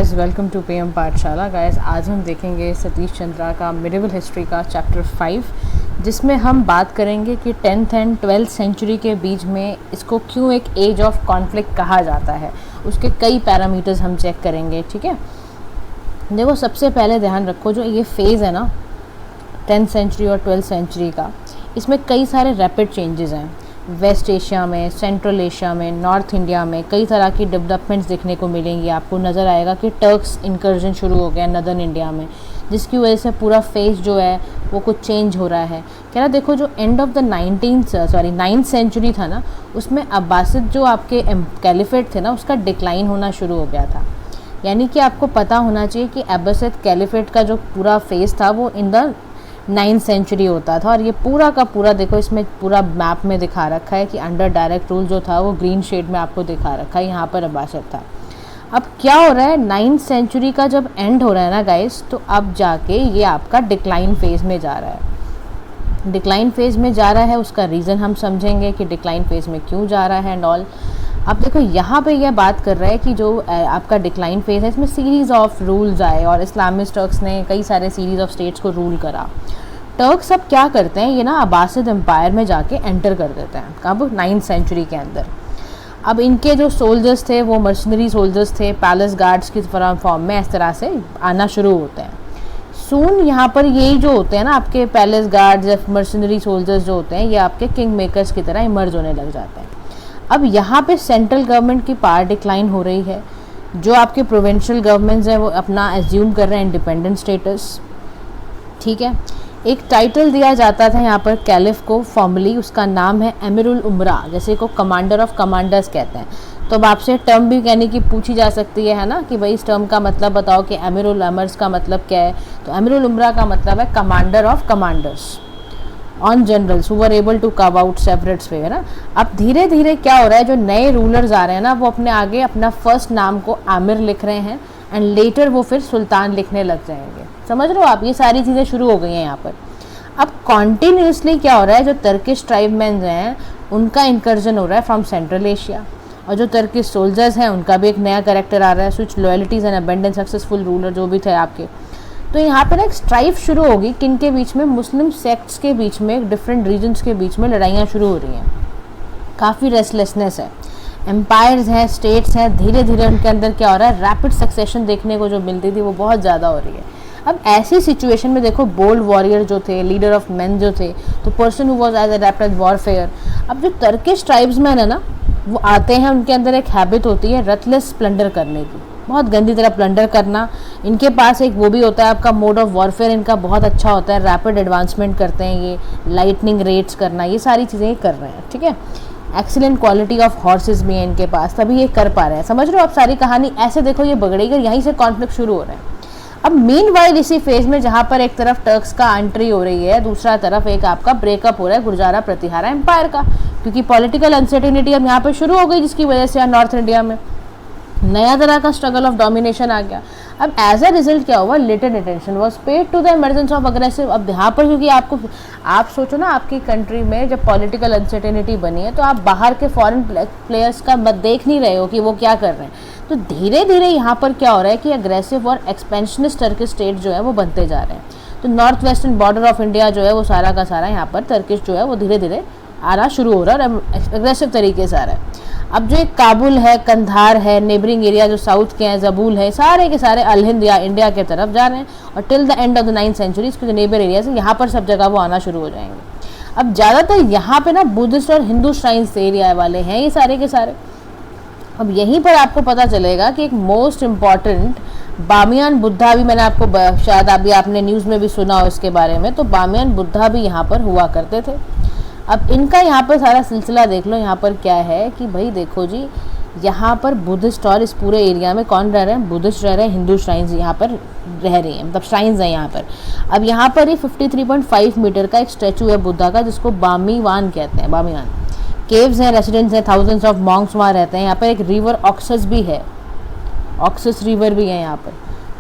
Guys, welcome to PM पाठशाला। Guys, आज हम देखेंगे सतीश चंद्रा का मिडिवल हिस्ट्री का चैप्टर 5, जिसमें हम बात करेंगे कि 10th एंड 12th सेंचुरी के बीच में इसको क्यों एक एज ऑफ कॉन्फ्लिक्ट कहा जाता है। उसके कई पैरामीटर्स हम चेक करेंगे। ठीक है, देखो सबसे पहले ध्यान रखो, जो ये फेज़ है ना 10th सेंचुरी और 12th सेंचुरी का, इसमें कई सारे रैपिड चेंजेस हैं। वेस्ट एशिया में, सेंट्रल एशिया में, नॉर्थ इंडिया में कई तरह की डेवलपमेंट्स देखने को मिलेंगी। आपको नज़र आएगा कि टर्क्स इंकर्जन शुरू हो गया नदर्न इंडिया में, जिसकी वजह से पूरा फेस जो है वो कुछ चेंज हो रहा है। कह रहा देखो, जो and of the 9th century था ना, उसमें अब्बासिद जो आपके कैलिफेट थे ना, उसका डिक्लाइन होना शुरू हो गया था। यानी कि आपको पता होना चाहिए कि अब्बासिद कैलिफेट का जो पूरा फेस था वो इन द 9th सेंचुरी होता था। और ये पूरा का पूरा देखो, इसमें पूरा मैप में दिखा रखा है कि अंडर डायरेक्ट रूल जो था वो ग्रीन शेड में आपको दिखा रखा है, यहाँ पर अब्बासिद था। अब क्या हो रहा है, 9th सेंचुरी का जब एंड हो रहा है ना गाइस, तो अब जाके ये आपका डिक्लाइन फेज़ में जा रहा है। डिक्लाइन फेज़ में जा रहा है, उसका रीज़न हम समझेंगे कि डिक्लाइन फेज़ में क्यों जा रहा है एंड ऑल। अब देखो यहाँ पे यह बात कर रहा है कि जो आपका डिक्लाइन फेज़ है, इसमें सीरीज़ ऑफ रूल्स आए और इस्लामिस्ट टर्क्स ने कई सारे सीरीज़ ऑफ स्टेट्स को रूल करा। टर्क्स अब क्या करते हैं, ये ना अब्बासिद एम्पायर में जाके एंटर कर देते हैं। कब? 9th सेंचुरी के अंदर। अब इनके जो सोल्जर्स थे वो मर्सनरी सोल्जर्स थे, पैलेस गार्ड्स की फॉर्म में इस तरह से आना शुरू होते हैं। सून यहाँ पर यही जो होते हैं ना, आपके पैलेस गार्ड्स या मर्सनरी सोल्जर्स जो होते हैं, ये आपके किंग मेकर्स की तरह इमर्ज होने लग जाते हैं। अब यहाँ पे सेंट्रल गवर्नमेंट की पावर डिक्लाइन हो रही है। जो आपके प्रोविंशियल गवर्नमेंट्स हैं वो अपना एज्यूम कर रहे हैं इंडिपेंडेंट स्टेटस। ठीक है, एक टाइटल दिया जाता था यहाँ पर कैलिफ को फॉर्मली, उसका नाम है अमीरुल उमरा, जैसे को कमांडर ऑफ कमांडर्स कहते हैं। तो अब आपसे टर्म भी कहने की पूछी जा सकती है ना, कि भाई इस टर्म का मतलब बताओ कि अमीरुल अमर्स का मतलब क्या है। तो अमीरुल उमरा का मतलब है commander of commanders on generals who were able to carve out separate sways, है ना। अब धीरे धीरे क्या हो रहा है, जो नए रूलर्स आ रहे हैं ना, वो अपने आगे अपना फर्स्ट नाम को आमिर लिख रहे हैं एंड लेटर वो फिर सुल्तान लिखने लग जाएंगे। समझ रहे हो आप, ये सारी चीज़ें शुरू हो गई हैं यहाँ पर। अब कॉन्टीन्यूसली क्या हो रहा है, जो टर्किश ट्राइबमैन हैं उनका इंकर्जन हो रहा है फ्रॉम सेंट्रल एशिया, और जो टर्किश सोल्जर्स हैं उनका भी एक नया कैरेक्टर आ रहा है, switch loyalties and abundance successful ruler जो भी थे आपके। तो यहाँ पर एक स्ट्राइफ शुरू होगी, किन के बीच में, मुस्लिम सेक्ट्स के बीच में, डिफरेंट रीजन्स के बीच में लड़ाइयाँ शुरू हो रही हैं। काफ़ी रेस्टलेसनेस है, एम्पायर्स हैं, स्टेट्स हैं, धीरे धीरे उनके अंदर क्या हो रहा है, रैपिड सक्सेशन देखने को जो मिलती थी वो बहुत ज़्यादा हो रही है। अब ऐसी सिचुएशन में देखो, बोल्ड वॉरियर जो थे, लीडर ऑफ मेन जो थे, तो person who was as adept at warfare. अब जो टर्किश ट्राइब्समैन है ना, वो आते हैं, उनके अंदर एक हैबिट होती है रथलेस प्लंडर करने की, बहुत गंदी तरह प्लंडर करना। इनके पास एक वो भी होता है, आपका मोड ऑफ वॉरफेयर इनका बहुत अच्छा होता है, रैपिड एडवांसमेंट करते हैं ये, लाइटनिंग रेट्स करना, ये सारी चीज़ें ये कर रहे हैं। ठीक है, एक्सीलेंट क्वालिटी ऑफ हॉर्सेस भी है इनके पास, तभी ये कर पा रहे हैं। समझ रहे हो आप सारी कहानी। ऐसे देखो ये बगड़ेगी, यहीं से कॉन्फ्लिक्ट शुरू हो रहे हैं। अब मीनवाइल इसी फेज में जहाँ पर एक तरफ टर्क्स का एंट्री हो रही है, दूसरा तरफ एक आपका ब्रेकअप हो रहा है गुर्जारा प्रतिहारा एम्पायर का, क्योंकि पॉलिटिकल अनसर्टेनिटी अब यहाँ पर शुरू हो गई, जिसकी वजह से नॉर्थ इंडिया में नया तरह का स्ट्रगल ऑफ डोमिनेशन आ गया। अब एज अ रिजल्ट क्या हुआ, little attention was paid to the emergence of aggressive. अब यहाँ पर क्योंकि आप सोचो ना, आपकी कंट्री में जब पॉलिटिकल अनसर्टेनिटी बनी है, तो आप बाहर के फॉरेन प्लेयर्स का देख नहीं रहे हो कि वो क्या कर रहे हैं। तो धीरे धीरे यहाँ पर क्या हो रहा है कि अग्रेसिव और एक्सपेंशनिस्ट टर्किश स्टेट जो है वो बनते जा रहे हैं। तो north western border of India जो है वो सारा का सारा यहाँ पर टर्किश जो है वो धीरे धीरे आना शुरू हो रहा है और एग्रेसिव तरीके से आ रहा है। अब जो एक काबुल है, कंधार है, नेबरिंग एरिया जो साउथ के हैं, जबूल है, सारे के सारे अल हिंद या इंडिया के तरफ जा रहे हैं, और till the end of the 9th century इसके जो नेबर एरियाज है यहाँ पर सब जगह वो आना शुरू हो जाएंगे। अब ज़्यादातर यहाँ पे ना बुद्धिस्ट और हिंदू श्राइन्स एरिया वाले हैं ये सारे के सारे। अब यहीं पर आपको पता चलेगा कि एक मोस्ट इम्पॉर्टेंट बामियान बुद्धा भी, मैंने आपको शायद अभी आपने न्यूज़ में भी सुना हो इसके बारे में, तो बामियान बुद्धा भी यहाँ पर हुआ करते थे। अब इनका यहाँ पर सारा सिलसिला देख लो। यहाँ पर क्या है कि भाई देखो जी, यहाँ पर बुद्धिस्ट और इस पूरे एरिया में कौन रह रहे हैं, बुद्धिस्ट रह रहे हैं, हिंदू श्राइन्स यहाँ पर रह रही हैं, मतलब श्राइन्स हैं यहाँ पर। अब यहाँ पर ये 53.5 मीटर का एक स्टैचू है बुद्धा का, जिसको बामीवान कहते हैं। बामीवान केव्स हैं, रेसिडेंट्स हैं, थाउजेंड्स ऑफ मॉन्क्स वहाँ रहते हैं। यहाँ पर एक रिवर ऑक्सस भी है, ऑक्सस रिवर भी है यहाँ पर।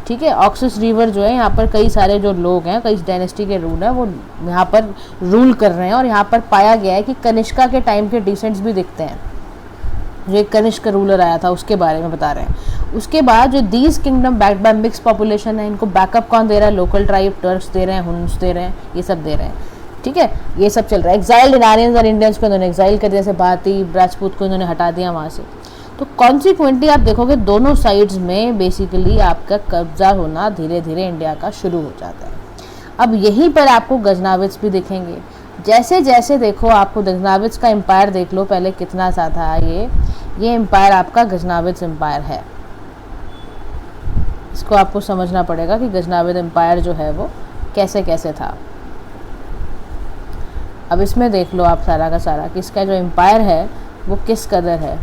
ठीक है, ऑक्सस रिवर जो है, यहाँ पर कई सारे जो लोग हैं, कई डायनेस्टी के रूल हैं, वो यहाँ पर रूल कर रहे हैं। और यहाँ पर पाया गया है कि कनिष्का के टाइम के डिसेंट्स भी दिखते हैं जो एक कनिष्क रूलर आया था उसके बारे में बता रहे हैं। उसके बाद जो these kingdom backed by mix population है, इनको बैकअप कौन दे रहा है? लोकल ट्राइब, टर्क्स दे रहे हैं, हुन्स दे रहे हैं, ये सब दे रहे हैं। ठीक है, ये सब चल रहा है। एक्साइल्ड इरानियंस और इंडियंस को इन्होंने एक्साइल कर दिया, जैसे भारती राजपूत को इन्होंने हटा दिया वहाँ से। तो कॉन्सिक्वेंटली आप देखोगे दोनों साइड्स में बेसिकली आपका कब्जा होना धीरे धीरे इंडिया का शुरू हो जाता है। अब यहीं पर आपको गजनाविद्स भी दिखेंगे। जैसे जैसे देखो आपको गजनाविद्स का एम्पायर देख लो पहले कितना सा था। ये एम्पायर आपका गजनाविद्स एम्पायर है। इसको आपको समझना पड़ेगा कि गजनाविद एम्पायर जो है वो कैसे कैसे था। अब इसमें देख लो आप सारा का सारा कि इसका जो एम्पायर है वो किस कदर है।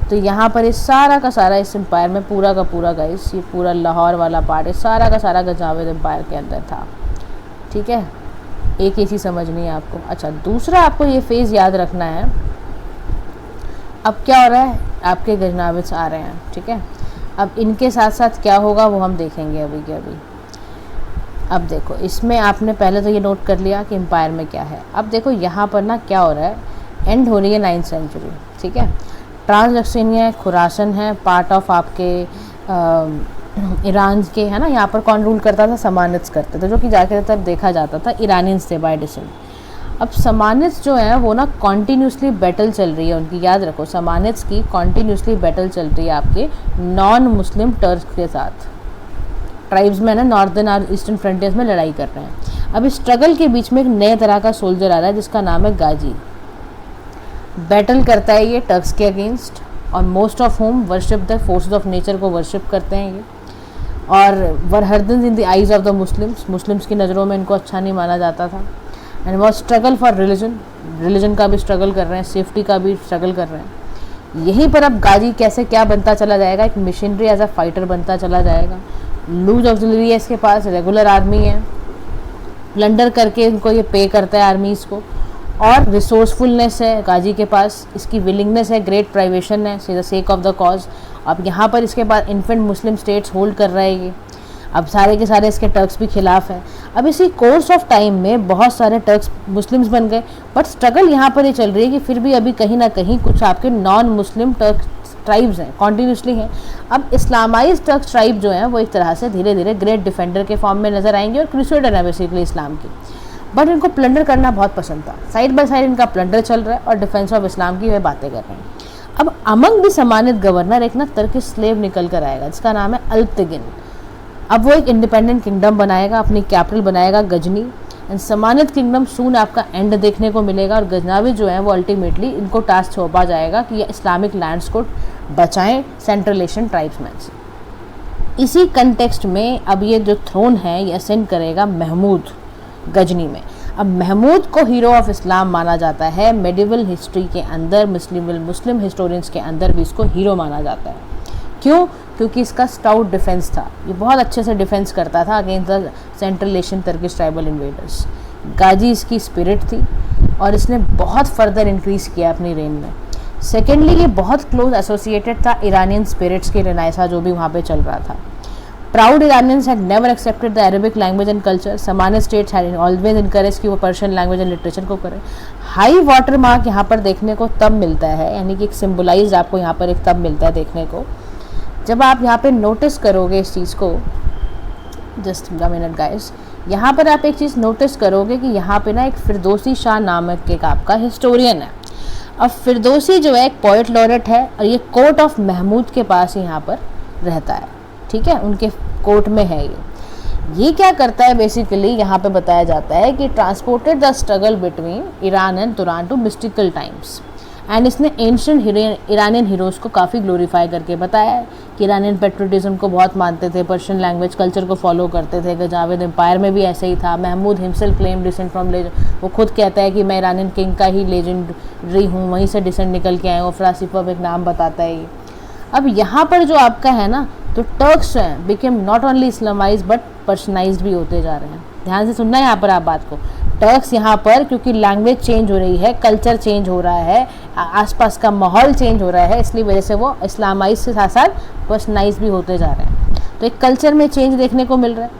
तो यहाँ पर इस सारा का सारा इस एम्पायर में पूरा का पूरा गाइस, ये पूरा लाहौर वाला पार्ट है सारा का सारा गजनाविद एम्पायर के अंदर था। ठीक है, एक ही चीज़ समझनी है आपको। अच्छा, दूसरा आपको ये फेज़ याद रखना है। अब क्या हो रहा है? आपके गजनाविद्स आ रहे हैं। ठीक है, अब इनके साथ साथ क्या होगा वो हम देखेंगे अभी के अभी। अब देखो इसमें आपने पहले तो ये नोट कर लिया कि एम्पायर में क्या है। अब देखो यहाँ पर ना क्या हो रहा है, एंड हो रही है 9th सेंचुरी। ठीक है, ट्रांसलक्सेनिया है, खुरासन है, पार्ट ऑफ आपके ईरान के है ना। यहाँ पर कौन रूल करता था? समानिड्स करते थे, जो कि जाके तब देखा जाता था ईरानियंस थे बाय डिसेंट। अब समानिड्स जो है वो ना कॉन्टीन्यूसली बैटल चल रही है उनकी, याद रखो समानिड्स की कॉन्टीन्यूसली बैटल चल रही है आपके नॉन मुस्लिम टर्क्स के साथ। ट्राइब्स में ना नॉर्दर्न और ईस्टर्न फ्रंटियर्स में लड़ाई कर रहे हैं। अब इस स्ट्रगल के बीच में एक नए तरह का सोल्जर आ रहा है जिसका नाम है गाजी। बैटल करता है ये टर्क्स के अगेंस्ट, और most of home worship the forces of nature को वर्शिप करते हैं ये। और were heathen in the eyes of the Muslims की नज़रों में इनको अच्छा नहीं माना जाता था। एंड वो स्ट्रगल फॉर रिलीजन का भी स्ट्रगल कर रहे हैं, सेफ्टी का भी स्ट्रगल कर रहे हैं। यहीं पर अब गाजी कैसे क्या बनता चला जाएगा, एक मिशनरी एज अ फाइटर बनता चला जाएगा। लूज ऑक्सिलरी है इसके पास, रेगुलर आर्मी है, प्लंडर करके इनको ये पे करता है आर्मीज़ को, और रिसोर्सफुलनेस है गाजी के पास, इसकी विलिंगनेस है, ग्रेट प्राइवेशन है, the sake of the cause. अब यहाँ पर इसके पास इन्फेंट मुस्लिम स्टेट्स होल्ड कर रहे हैं ये। अब सारे के सारे इसके टर्क्स भी खिलाफ हैं। अब इसी कोर्स ऑफ टाइम में बहुत सारे टर्क्स मुस्लिम्स बन गए, बट स्ट्रगल यहाँ पर ये चल रही है कि फिर भी अभी कहीं ना कहीं कुछ आपके नॉन मुस्लिम टर्क ट्राइब्स हैं, कॉन्टीन्यूसली हैं। अब इस्लामाइज टर्क ट्राइब जो हैं वो एक तरह से धीरे धीरे ग्रेट डिफेंडर के फॉर्म में नजर आएंगे और क्रूसेडर है बेसिकली इस्लाम की। बट इनको प्लंडर करना बहुत पसंद था, साइड बाय साइड इनका प्लंडर चल रहा है और डिफेंस ऑफ इस्लाम की वे बातें कर रहे हैं। अब अमंग द समानिद गवर्नर एक ना टर्किश स्लेव निकल कर आएगा जिसका नाम है अल्पतिगिन। अब वो एक इंडिपेंडेंट किंगडम बनाएगा, अपनी कैपिटल बनाएगा गजनी। एंड समानिद किंगडम सून आपका एंड देखने को मिलेगा, और गजनावी जो है वो अल्टीमेटली इनको टास्क सौंपा जाएगा कि ये इस्लामिक लैंड्स को बचाएं सेंट्रल एशियन ट्राइब्समैन से। इसी कंटेक्स्ट में अब ये जो थ्रोन है ये असेंड करेगा महमूद गजनी में। अब महमूद को हीरो ऑफ इस्लाम माना जाता है, मेडिवल हिस्ट्री के अंदर मुस्लिम हिस्टोरियंस के अंदर भी इसको हीरो माना जाता है। क्यों? क्योंकि इसका स्टाउट डिफेंस था, ये बहुत अच्छे से डिफेंस करता था against the central Asian Turkish tribal invaders. गाजी इसकी स्पिरिट थी और इसने बहुत फर्दर इंक्रीज़ किया अपनी रेन में। सेकेंडली ये बहुत क्लोज एसोसिएटेड था ईरानियन स्पिरिट्स के रिनाइसा जो भी वहाँ पे चल रहा था। Proud Iranians had never accepted the Arabic language and culture. Samanid states had always encourage कि वो पर्शियन लैंग्वेज एंड लिटरेचर को करें। हाई वाटर मार्क यहाँ पर देखने को तब मिलता है, यानी कि एक सिम्बलाइज आपको यहाँ पर एक तब मिलता है देखने को जब आप यहाँ पे नोटिस करोगे इस चीज़ को। जस्ट अ मिनट गाइस, यहाँ पर आप एक चीज़ नोटिस करोगे कि यहाँ पे ना एक फिरदौसी शाह नामक एक आपका हिस्टोरियन है। अब फिरदौसी जो है एक पोइट लॉरेट है और ये कोर्ट ऑफ महमूद के पास यहाँ पर रहता है। ठीक है, उनके कोर्ट में है ये क्या करता है बेसिकली यहाँ पे बताया जाता है कि transported the struggle between Iran and Turan to mystical times. And इसने एंशिएंट ईरानियन हीरोज़ को काफ़ी ग्लोरीफाई करके बताया है कि ईरानियन पेट्रोटिज्म को बहुत मानते थे, पर्शियन लैंग्वेज कल्चर को फॉलो करते थे। गजाविद एम्पायर में भी ऐसे ही था। Mahmud himself claim descent from legend, वो खुद कहता है कि मैं ईरानियन किंग का ही लेजेंडरी हूँ, वहीं से डिसेंट निकल के आए हूँ। फ्रासिफब एक नाम बताता है ये। अब यहाँ पर जो आपका है ना, तो टर्क्स हैं became not only Islamise but Persianised भी होते जा रहे हैं। ध्यान से सुनना है यहाँ पर आप बात को। टर्क्स यहाँ पर क्योंकि लैंग्वेज चेंज हो रही है, कल्चर चेंज हो रहा है, आसपास का माहौल चेंज हो रहा है, इसलिए वजह से वो इस्लामाइज के साथ साथ पर्सनाइज भी होते जा रहे हैं। तो एक कल्चर में चेंज देखने को मिल रहा है।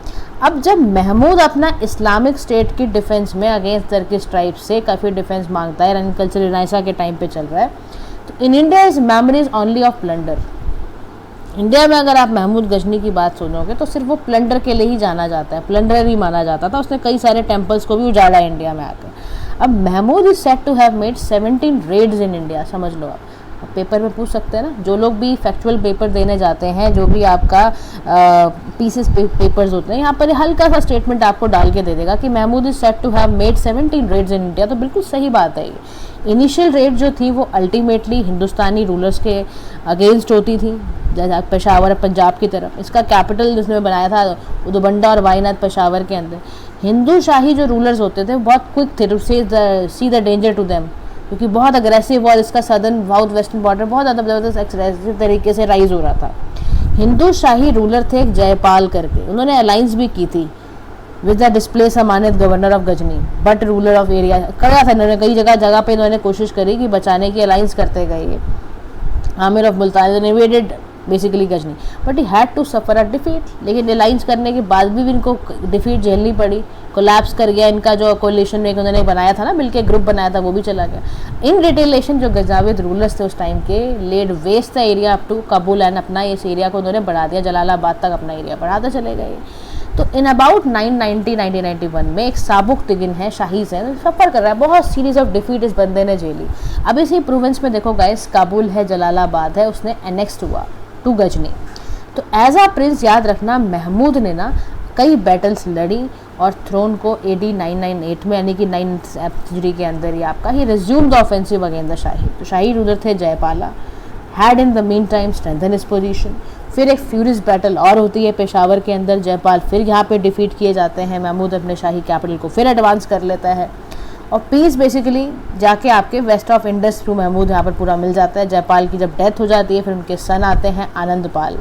अब जब महमूद अपना इस्लामिक स्टेट की डिफेंस में अगेंस्ट टर्किश ट्राइब से काफ़ी डिफेंस मांगता है, रन कल्चर रिनाइसा के टाइम पे चल रहा है, तो in India is memories only of plunder. India में अगर आप महमूद गजनी की बात सुनोगे तो सिर्फ वो प्लंडर के लिए ही जाना जाता है, प्लंडर ही माना जाता था। उसने कई सारे टेम्पल्स को भी उजाड़ा इंडिया में आकर। अब Mahmud is said to have made 17 raids in India, समझ लो आप। पेपर में पूछ सकते हैं ना, जो लोग भी फैक्चुअल पेपर देने जाते हैं, जो भी आपका पीसेस पेपर्स होते हैं, यहाँ पर हल्का सा स्टेटमेंट आपको डाल के दे देगा कि Mahmud is said to have made 17 raids in India, तो बिल्कुल सही बात है ये। इनिशियल रेड जो थी वो अल्टीमेटली हिंदुस्तानी रूलर्स के अगेंस्ट होती थी, जैसे पेशावर पंजाब की तरफ। इसका कैपिटल जिसने बनाया था उदबंडा और वायनाड पेशावर के अंदर। हिंदू शाही जो रूलर्स होते थे वो बहुत क्विक थे to see the danger to them, क्योंकि बहुत अग्रेसिव और इसका सदर्न साउथ वेस्टर्न बॉर्डर बहुत ज़्यादा ज़बरदस्त अग्रेसिव तरीके से राइज हो रहा था। हिंदू शाही रूलर थे एक जयपाल करके, उन्होंने अलाइंस भी की थी विद द डिस्प्लेस अमानत governor of Ghazni but ruler of area. करा था इन्होंने, कई जगह पे इन्होंने कोशिश करी कि बचाने की अलाइंस करते गए। ये आमिर of Multan invaded basically Ghazni, but he had to suffer a defeat. लेकिन अलाइंस करने के बाद भी इनको डिफीट झेलनी पड़ी, कोलैप्स कर गया इनका जो कोलिशन एक उन्होंने बनाया था ना, मिलके ग्रुप बनाया था, वो भी चला गया। इन रिटेलेशन जो गजाविद रूलर्स थे उस टाइम के led waste the area up to Kabul and अपना इस एरिया को उन्होंने बढ़ा दिया, जलालाबाद तक अपना एरिया बढ़ाते चले गए। तो इन अबाउट 1991 में एक साबुक तिगिन है, शाही से सफ़र कर रहा है, बहुत सीरीज ऑफ डिफीट इस बंदे ने झेली। अब इसी प्रोविंस में देखो गाइस, काबुल है, जलालाबाद है, उसने एनेक्स्ड हुआ टू गजनी। तो एज आ प्रिंस याद रखना, महमूद ने ना कई बैटल्स लड़ी और थ्रोन को AD 998 में, यानी कि 9th सेंचुरी के अंदर ही आपका ही resume the offensive against the Shahi. तो शाही रूलर थे Jayapala, had in the mean time strengthen his position. फिर एक फ्यूरियस बैटल और होती है पेशावर के अंदर, जयपाल फिर यहाँ पे डिफीट किए जाते हैं, महमूद अपने शाही कैपिटल को फिर एडवांस कर लेता है और पीस बेसिकली जाके आपके west of Indus through Mahmud यहाँ पर पूरा मिल जाता है। जयपाल की जब डेथ हो जाती है फिर उनके सन आते हैं आनंदपाल।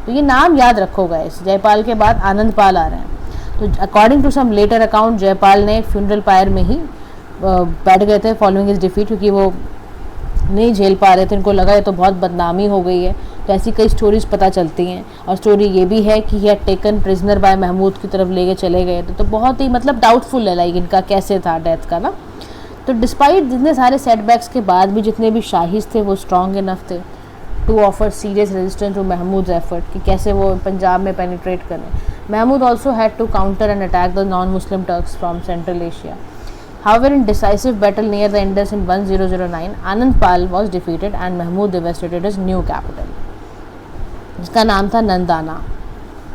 तो ये नाम याद रखोगा, इस जयपाल के बाद आनंदपाल आ रहे हैं। तो according to some later account Jaipal ने फ्यूनरल पायर में ही बैठ गए थे फॉलोइंग इज डिफीट, क्योंकि वो नहीं झेल पा रहे थे, इनको लगा ये तो बहुत बदनामी हो गई है। तो ऐसी कई स्टोरीज पता चलती हैं और स्टोरी ये भी है कि ये टेकन प्रिजनर बाय महमूद की तरफ लेके चले गए थे। तो बहुत ही मतलब डाउटफुल है लाइक इनका कैसे था डेथ का ना। तो डिस्पाइट जितने सारे सेटबैक्स के बाद भी जितने भी शाहीज थे वो स्ट्रॉन्ग इनफ थे to offer serious resistance to Mahmud effort कि कैसे वो पंजाब में पेनिट्रेट करें। Mahmud also had to counter and attack the non Muslim Turks from Central Asia. However, in decisive battle near the Indus in 1009, Anandpal was defeated and Mahmud devastated his new capital, जिसका नाम था नंदाना।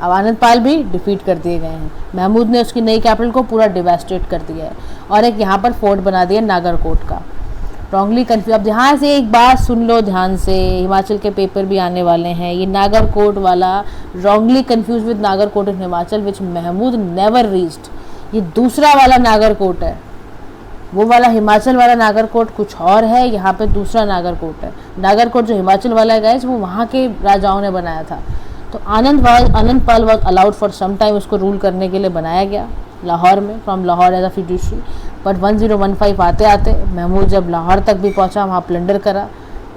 अब आनंदपाल भी defeat कर दिए गए हैं, महमूद ने उसकी नई कैपिटल को पूरा डिवास्टेट कर दिया है और एक यहाँ पर फोर्ट बना दिया नागरकोट का। रॉन्गली कन्फ्यूज, अब यहाँ से एक बात सुन लो ध्यान से, हिमाचल के पेपर भी आने वाले हैं। ये नागरकोट वाला wrongly confuse with Nagarkot in Himachal which Mahmud never reached. ये दूसरा वाला नागरकोट है, वो वाला हिमाचल वाला नागरकोट कुछ और है, यहाँ पे दूसरा नागरकोट है। नागरकोट जो हिमाचल वाला है गाइस वो वहाँ के राजाओं ने बनाया था। तो Anandpal was allowed for some time, उसको रूल करने के लिए बनाया गया लाहौर में, from Lahore as a fiduciary. But 1015 आते आते महमूद जब लाहौर तक भी पहुँचा, वहाँ प्लंडर करा,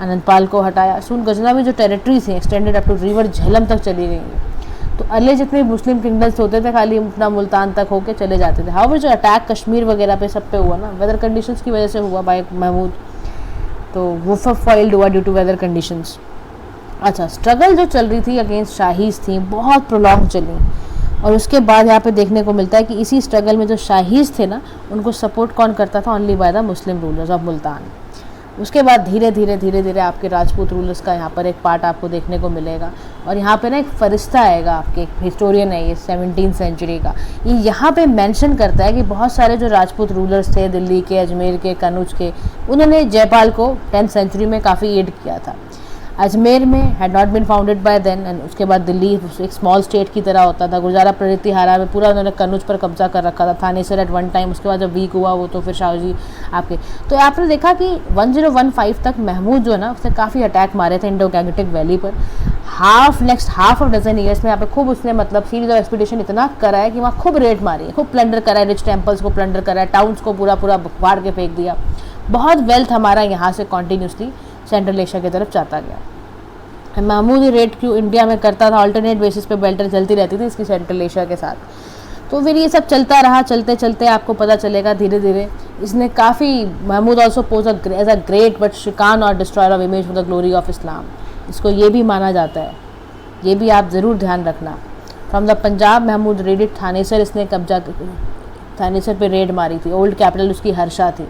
आनंदपाल को हटाया। सून गजनवी जो टेरिटरीज हैं extended up to river Jhelum तक चली गई हैं। तो अगले जितने मुस्लिम किंगडम्स होते थे खाली अपना मुल्तान तक होके चले जाते थे। हाउ जो अटैक कश्मीर वगैरह पे सब पे हुआ ना, वेदर कंडीशंस की वजह से हुआ बाय महमूद, तो वो सब फाइल्ड हुआ ड्यू टू वेदर कंडीशंस। अच्छा, स्ट्रगल जो चल रही थी अगेंस्ट शाहीज थी बहुत प्रोलॉन्ग चली और उसके बाद यहाँ पे देखने को मिलता है कि इसी स्ट्रगल में जो शाहीज थे ना उनको सपोर्ट कौन करता था, only by the Muslim rulers of Multan. उसके बाद धीरे धीरे आपके राजपूत रूलर्स का यहाँ पर एक पार्ट आपको देखने को मिलेगा। और यहाँ पे ना एक फरिश्ता आएगा, आपके एक हिस्टोरियन है ये 17th सेंचुरी का, ये यहाँ पे मेंशन करता है कि बहुत सारे जो राजपूत रूलर्स थे दिल्ली के, अजमेर के, कनौज के, उन्होंने जयपाल को 10th सेंचुरी में काफ़ी एड किया था। अजमेर में had not been founded by then and उसके बाद दिल्ली एक स्मॉल स्टेट की तरह होता था। गुजारा प्रतिहारा में पूरा उन्होंने कनौज पर कब्जा कर रखा था, थानेसर एट वन टाइम। उसके बाद जब वीक हुआ वो तो फिर शाहजी आपके। तो आपने देखा कि 1015 तक महमूद जो है ना उसने काफ़ी अटैक मारे थे इंडो गैंगटिक वैली पर। Next half of dozen years में यहाँ पे खूब उसने मतलब सीरीज ऑफ एक्सपीडिशन इतना करा है कि वहाँ खूब रेड मारी है, खूब प्लंडर करा है, रिच टेम्पल्स को प्लंडर करा है, टाउन्स को पूरा फाड़ के फेंक दिया। बहुत वेल्थ हमारा यहाँ से कॉन्टीन्यूसली सेंट्रल एशिया की तरफ जाता गया। महमूद रेड क्यों इंडिया में करता था, अल्टरनेट बेसिस पे बैटल चलती रहती थी इसकी सेंट्रल एशिया के साथ। तो फिर ये सब चलता रहा, चलते चलते आपको पता चलेगा धीरे धीरे इसने काफ़ी, Mahmud also pose as a great बट शिकान और destroyer of image for the glory of Islam. इसको ये भी माना जाता है, ये भी आप ज़रूर ध्यान रखना। From the Punjab Mahmud raided Thanesar, इसने कब्जा थानेसर पे रेड मारी थी। ओल्ड कैपिटल उसकी हर्षा थी।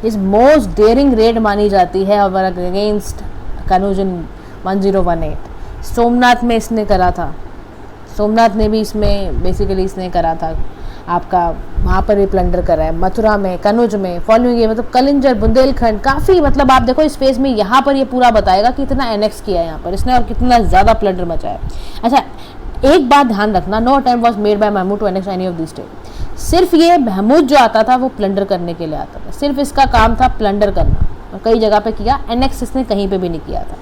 इस मोस्ट डेयरिंग रेड मानी जाती है अगेंस्ट कनौज इन 1018। सोमनाथ में इसने करा था, सोमनाथ ने भी इसमें बेसिकली इसने करा था आपका, वहाँ पर भी प्लंडर करा है। मथुरा में, कनौज में, फॉलोइंग ये मतलब कलिंजर, बुंदेलखंड, काफ़ी मतलब आप देखो इस फेज में यहाँ पर ये पूरा बताएगा कि इतना एनेक्स किया है यहाँ पर इसने और कितना ज़्यादा प्लंडर मचाया। अच्छा, एक बात ध्यान रखना, no attempt was made by Mahmud to annex any of this state. सिर्फ ये महमूद जो आता था वो प्लंडर करने के लिए आता था, सिर्फ इसका काम था प्लंडर करना, और कई जगह पे किया, एनेक्स इसने कहीं पे भी नहीं किया था।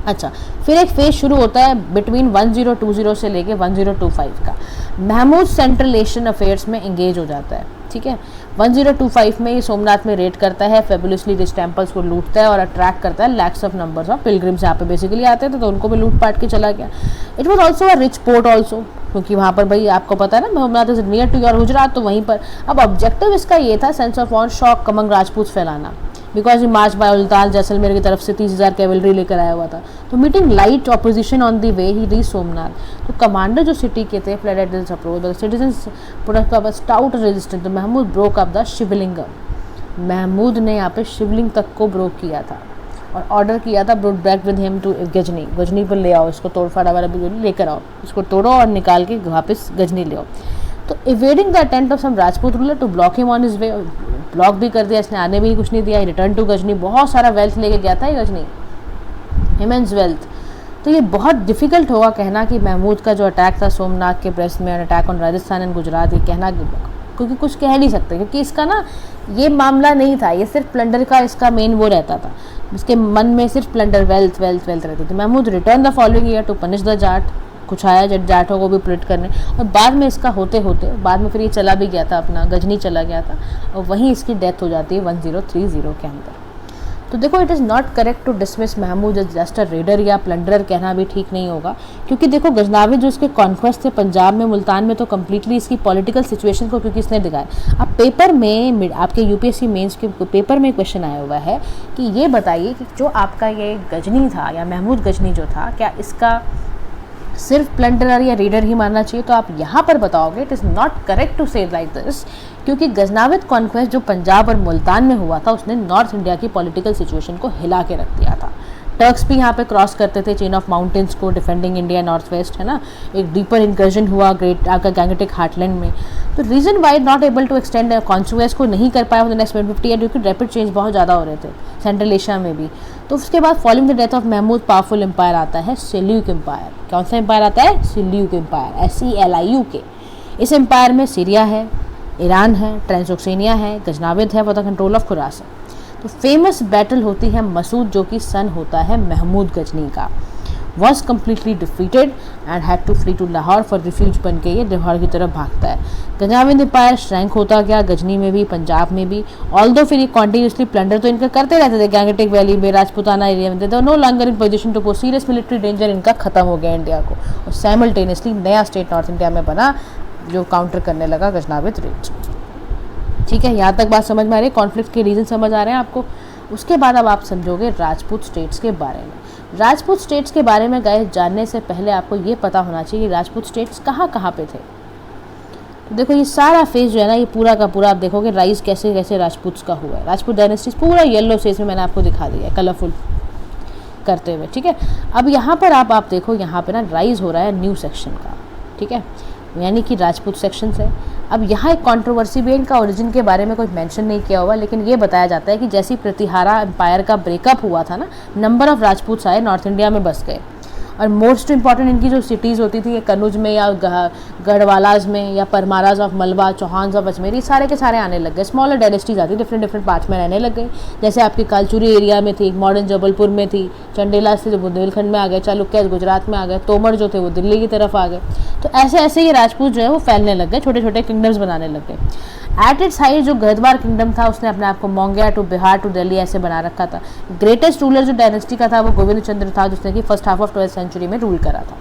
अच्छा, फिर एक फेज शुरू होता है बिटवीन 1020 से लेके 1025 का। महमूद सेंट्रल एशियन अफेयर्स में एंगेज हो जाता है, ठीक है। 1025 में ये सोमनाथ में रेड करता है, फेबुलसली रिच टेम्पल्स को लूटता है और अट्रैक्ट करता है lakhs of numbers of pilgrims यहाँ पे बेसिकली आते थे, तो उनको भी लूट पाट के चला गया। It was also a rich port also, क्योंकि वहाँ पर भाई आपको पता है ना Somnath is near to your Gujarat, तो वहीं पर अब ऑब्जेक्टिव इसका ये था sense of on shock among Rajput फैलाना, बिकॉज ही मार्च बाय उल्ताल जैसलमेर की तरफ से 30,000 कैवलरी लेकर आया हुआ था। तो meeting light opposition on the way he reach Somnath. तो कमांडर जो सिटी के थे fled at this approach, the citizens put up a stout resistance. तो Mahmud broke up the Shivalingam, Mahmud ने यहाँ पे शिवलिंग तक को ब्रोक किया था और ऑर्डर किया था brought back with him to Ghazni, Ghazni पर ले आओ इसको, तोड़ फाड़ा वाला भी लेकर आओ, इसको तोड़ो और निकाल के वापस गजनी ले आओ। तो evading the attempt of some Rajput ruler to block him on his way, block भी कर दिया इसने, आने भी कुछ नहीं दिया। रिटर्न टू गजनी, बहुत सारा वेल्थ लेके गया था ये गजनी, इमेंस वेल्थ। तो ये बहुत डिफिकल्ट होगा कहना कि महमूद का जो अटैक था सोमनाथ के ब्रेस्ट में, attack on Rajasthan and Gujarat, ये कहना क्योंकि कुछ कह नहीं सकते, क्योंकि इसका ना ये मामला नहीं था, ये सिर्फ प्लंडर का इसका मेन वो रहता था, इसके मन में सिर्फ प्लंडर, वेल्थ वेल्थ वेल्थ रहती थी। Mahmud return the following year to punish the Jat, कुछ आया जाटों को भी प्रिट करने, और बाद में इसका होते होते बाद में फिर ये चला भी गया था, अपना गजनी चला गया था, और वहीं इसकी डेथ हो जाती है 1030 के अंदर। तो देखो, it is not correct to dismiss Mahmud as just a raider या प्लंडरर, कहना भी ठीक नहीं होगा, क्योंकि देखो गजनावी जो इसके कॉन्क्वेस्ट थे पंजाब में, मुल्तान में, तो कम्प्लीटली इसकी पॉलिटिकल सिचुएशन को क्योंकि इसने दिखाया। अब पेपर में आपके यूपीएससी मेंस के पेपर में क्वेश्चन आया हुआ है कि ये बताइए कि जो आपका ये गजनी था या महमूद गजनी जो था, क्या इसका सिर्फ प्लंडरर या रीडर ही मानना चाहिए? तो आप यहाँ पर बताओगे it is not correct to say like this, क्योंकि गजनाविद कॉन्क्वेस्ट जो पंजाब और मुल्तान में हुआ था उसने नॉर्थ इंडिया की पॉलिटिकल सिचुएशन को हिला के रख दिया था। टर्क्स भी यहाँ पे क्रॉस करते थे चेन ऑफ माउंटेन्स को, डिफेंडिंग इंडिया नॉर्थ वेस्ट, है ना, एक डीपर इंकर्जन हुआ ग्रेट आपका गैंगटिक हार्टलैंड में। तो reason why not able to extend conquests को नहीं कर पाया नेक्स्ट 150 ईयर, क्योंकि रैपिड चेंज बहुत ज़्यादा हो रहे थे सेंट्रल एशिया में भी। तो उसके बाद following the death of Mahmud powerful empire आता है सेल्यूक एम्पायर। कौन सा एम्पायर आता है? Seljuk empire, SELIUK। इस एम्पायर में सीरिया है, ईरान है, ट्रांसोक्सेनिया है, गजनाविद है for the control of Khurasan. तो फेमस बैटल होती है मसूद, जो कि सन होता है महमूद गजनी का। Was completely defeated and had to flee to Lahore for refuge, बन के ये लाहौर की तरफ भागता है। गजनाविद एम्पायर श्रैंक होता गया, गजनी में भी, पंजाब में भी। ऑल्दो फिर ये कॉन्टीन्यूसली प्लंडर तो इनका करते रहते थे, गैंगटिक वैली में, राजपुताना एरिया में, no longer in position to pose serious military danger, इनका खत्म हो गया इंडिया को, और साइमल्टेनियसली नया स्टेट नॉर्थ इंडिया में बना जो काउंटर करने लगा गजनाविद रेड। ठीक है, यहाँ तक बात समझ में आ रही है, कॉन्फ्लिक्ट के रीज़न समझ आ रहे हैं आपको। उसके बाद अब आप समझोगे राजपूत स्टेट्स के बारे में। राजपूत स्टेट्स के बारे में गए जानने से पहले आपको ये पता होना चाहिए कि राजपूत स्टेट्स कहाँ कहाँ पे थे। तो देखो, ये सारा फेज जो है ना, ये पूरा का पूरा आप देखोगे राइज कैसे कैसे राजपूत का हुआ है। राजपूत डायनेस्टीज पूरा येलो फेज में मैंने आपको दिखा दिया है, कलरफुल करते हुए। ठीक है, अब यहाँ पर आप देखो, यहाँ पे ना राइज हो रहा है न्यू सेक्शन का, ठीक है, यानी कि राजपूत सेक्शंस है। अब यहाँ एक कंट्रोवर्सी भी है, इनका ओरिजिन के बारे में कुछ मेंशन नहीं किया हुआ, लेकिन ये बताया जाता है कि जैसे प्रतिहारा एम्पायर का ब्रेकअप हुआ था ना, नंबर ऑफ राजपूत आए नॉर्थ इंडिया में बस गए, और मोस्ट इंपॉर्टेंट इनकी जो सिटीज़ होती थी, ये कनौज में या गढ़वालाज में या परमाराज ऑफ मलबा, चौहान ऑफ अजमेर, ये सारे के सारे आने लग गए। स्मॉलर डायनेस्टीज आती डिफरेंट पार्ट्स में रहने लग गई, जैसे आपकी कालचुरी एरिया में थी, मॉडर्न जबलपुर में थी, चंडेला से जो बुंदेलखंड में आ गए, चालुक्य गुजरात में आ गए, तोमर जो थे वो दिल्ली की तरफ आ गए। तो ऐसे ऐसे ये राजपूत जो है वो फैलने लग गए, छोटे छोटे किंगडम्स बनाने लग गए। एट इट्स हाई जो गहद्वार किंगडम था उसने अपने आप को मोंगिया टू बिहार टू दिल्ली ऐसे बना रखा था। ग्रेटेस्ट रूलर जो डायनेस्टी का था वो गोविंद चंद्र था, जिसने कि first half of 12th century में रूल करा था।